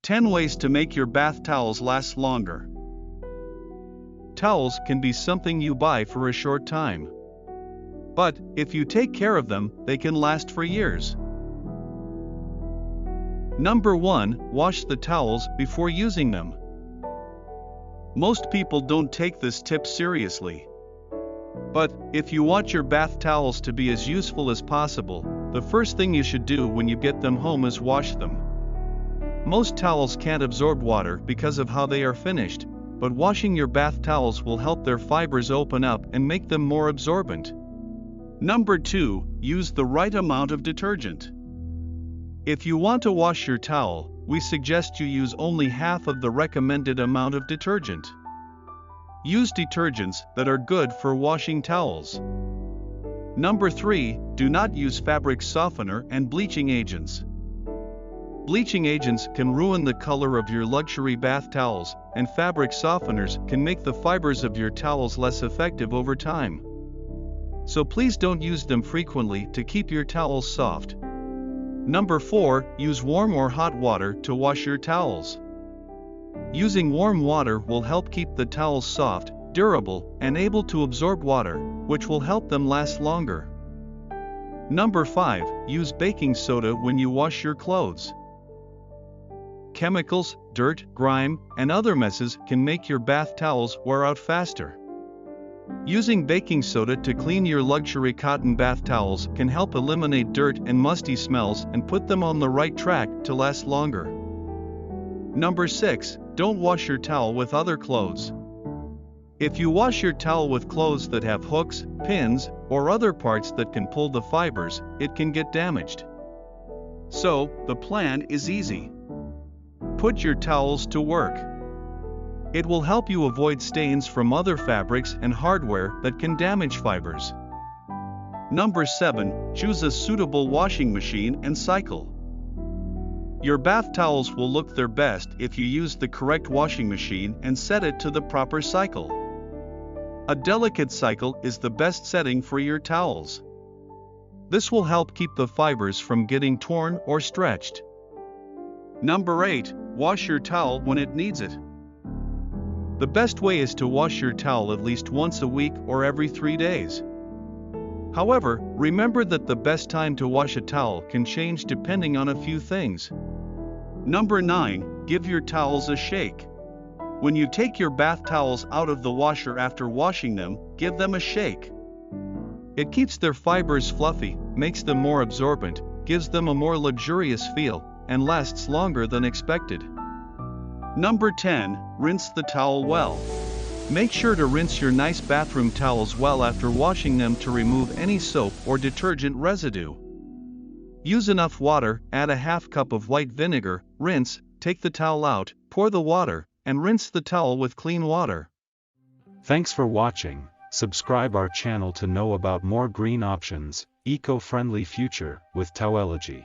10 ways to make your bath towels last longer. Towels can be something you buy for a short time. But, if you take care of them, they can last for years. Number 1. Wash the towels before using them. Most people don't take this tip seriously. But, if you want your bath towels to be as useful as possible, the first thing you should do when you get them home is wash them. Most towels can't absorb water because of how they are finished, but washing your bath towels will help their fibers open up and make them more absorbent. Number 2. Use the right amount of detergent. If you want to wash your towel, we suggest you use only half of the recommended amount of detergent. Use detergents that are good for washing towels. Number 3. Do not use fabric softener and bleaching agents. Bleaching agents can ruin the color of your luxury bath towels, and fabric softeners can make the fibers of your towels less effective over time. So please don't use them frequently to keep your towels soft. Number 4. Use warm or hot water to wash your towels. Using warm water will help keep the towels soft, durable, and able to absorb water, which will help them last longer. Number 5. Use baking soda when you wash your clothes. Chemicals, dirt, grime, and other messes can make your bath towels wear out faster. Using baking soda to clean your luxury cotton bath towels can help eliminate dirt and musty smells and put them on the right track to last longer. Number 6. Don't wash your towel with other clothes. If you wash your towel with clothes that have hooks, pins, or other parts that can pull the fibers, it can get damaged. So, the plan is easy. Put your towels to work. It will help you avoid stains from other fabrics and hardware that can damage fibers. Number 7. Choose a suitable washing machine and cycle. Your bath towels will look their best if you use the correct washing machine and set it to the proper cycle. A delicate cycle is the best setting for your towels. This will help keep the fibers from getting torn or stretched. Number 8. Wash your towel when it needs it. The best way is to wash your towel at least once a week or every 3 days. However, remember that the best time to wash a towel can change depending on a few things. Number 9. Give your towels a shake. When you take your bath towels out of the washer after washing them, give them a shake. It keeps their fibers fluffy, makes them more absorbent, gives them a more luxurious feel, and lasts longer than expected. Number 10. Rinse the towel well. Make sure to rinse your nice bathroom towels well after washing them to remove any soap or detergent residue. Use enough water, add a half cup of white vinegar, rinse, take the towel out, pour the water, and rinse the towel with clean water. Thanks for watching. Subscribe our channel to know about more green options, eco-friendly future with Towelegy.